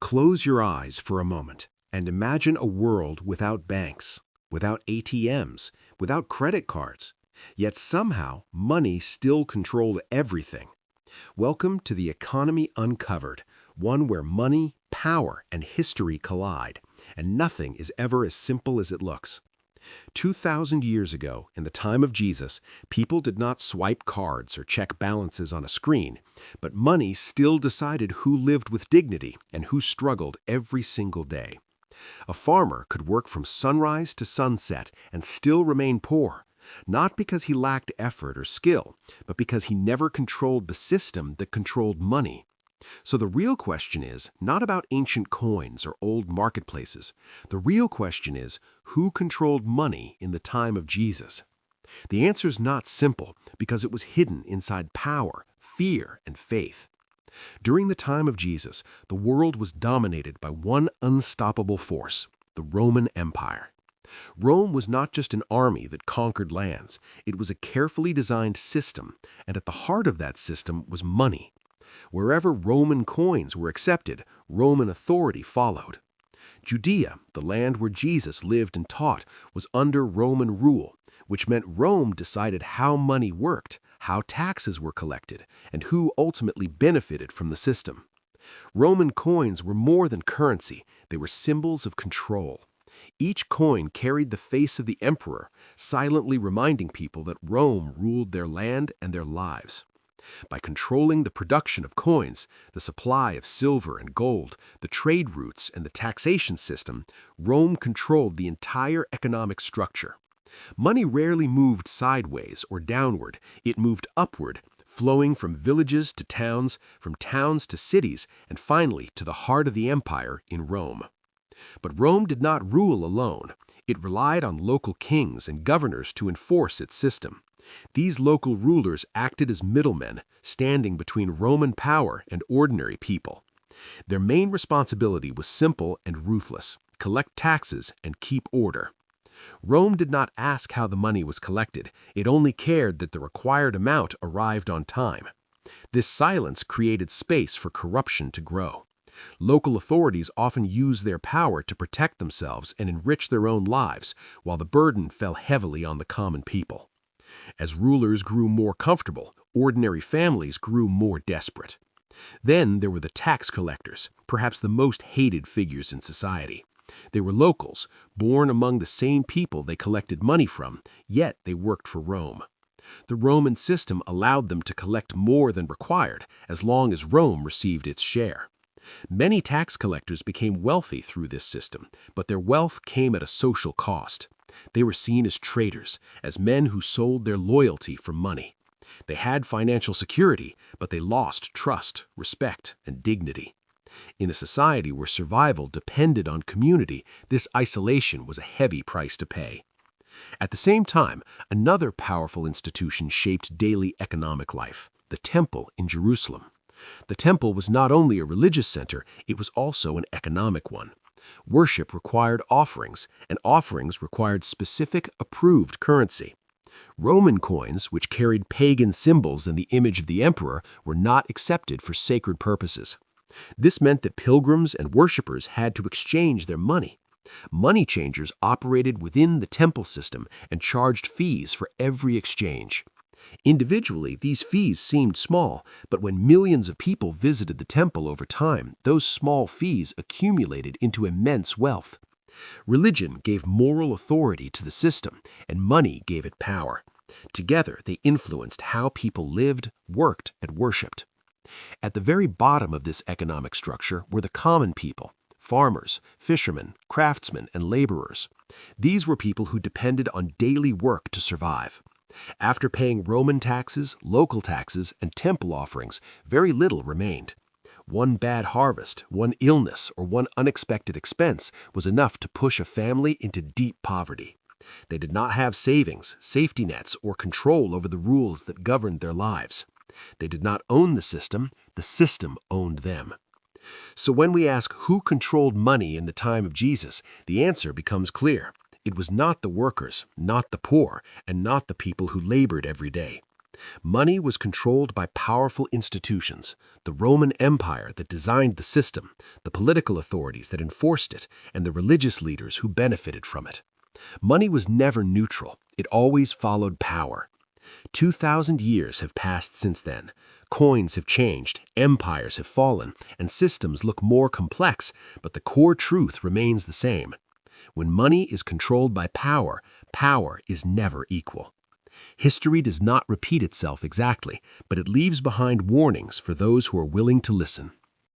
Close your eyes for a moment and imagine a world without banks, without ATMs, without credit cards. Yet somehow, money still controlled everything. Welcome to the Economy Uncovered, one where money, power, and history collide, and nothing is ever as simple as it looks. 2,000 years ago, in the time of Jesus, people did not swipe cards or check balances on a screen, but money still decided who lived with dignity and who struggled every single day. A farmer could work from sunrise to sunset and still remain poor, not because he lacked effort or skill, but because he never controlled the system that controlled money. So the real question is not about ancient coins or old marketplaces. The real question is, who controlled money in the time of Jesus? The answer is not simple because it was hidden inside power, fear, and faith. During the time of Jesus, the world was dominated by one unstoppable force, the Roman Empire. Rome was not just an army that conquered lands. It was a carefully designed system, and at the heart of that system was money. Wherever Roman coins were accepted, Roman authority followed. Judea, the land where Jesus lived and taught, was under Roman rule, which meant Rome decided how money worked, how taxes were collected, and who ultimately benefited from the system. Roman coins were more than currency, they were symbols of control. Each coin carried the face of the emperor, silently reminding people that Rome ruled their land and their lives. By controlling the production of coins, the supply of silver and gold, the trade routes, and the taxation system, Rome controlled the entire economic structure. Money rarely moved sideways or downward, it moved upward, flowing from villages to towns, from towns to cities, and finally to the heart of the empire in Rome. But Rome did not rule alone. It relied on local kings and governors to enforce its system. These local rulers acted as middlemen, standing between Roman power and ordinary people. Their main responsibility was simple and ruthless: collect taxes and keep order. Rome did not ask how the money was collected, it only cared that the required amount arrived on time. This silence created space for corruption to grow. Local authorities often used their power to protect themselves and enrich their own lives, while the burden fell heavily on the common people. As rulers grew more comfortable, ordinary families grew more desperate. Then there were the tax collectors, perhaps the most hated figures in society. They were locals, born among the same people they collected money from, yet they worked for Rome. The Roman system allowed them to collect more than required, as long as Rome received its share. Many tax collectors became wealthy through this system, but their wealth came at a social cost. They were seen as traitors, as men who sold their loyalty for money. They had financial security, but they lost trust, respect, and dignity. In a society where survival depended on community, this isolation was a heavy price to pay. At the same time, another powerful institution shaped daily economic life: the temple in Jerusalem. The temple was not only a religious center, it was also an economic one. Worship required offerings, and offerings required specific, approved currency. Roman coins, which carried pagan symbols and the image of the emperor, were not accepted for sacred purposes. This meant that pilgrims and worshippers had to exchange their money. Money changers operated within the temple system and charged fees for every exchange. Individually, these fees seemed small, but when millions of people visited the temple over time, those small fees accumulated into immense wealth. Religion gave moral authority to the system, and money gave it power. Together, they influenced how people lived, worked, and worshipped. At the very bottom of this economic structure were the common people: farmers, fishermen, craftsmen, and laborers. These were people who depended on daily work to survive. After paying Roman taxes, local taxes, and temple offerings, very little remained. One bad harvest, one illness, or one unexpected expense was enough to push a family into deep poverty. They did not have savings, safety nets, or control over the rules that governed their lives. They did not own the system owned them. So when we ask who controlled money in the time of Jesus, the answer becomes clear. It was not the workers, not the poor, and not the people who labored every day. Money was controlled by powerful institutions, the Roman Empire that designed the system, the political authorities that enforced it, and the religious leaders who benefited from it. Money was never neutral. It always followed power. 2,000 years have passed since then. Coins have changed, empires have fallen, and systems look more complex, but the core truth remains the same. When money is controlled by power, power is never equal. History does not repeat itself exactly, but it leaves behind warnings for those who are willing to listen.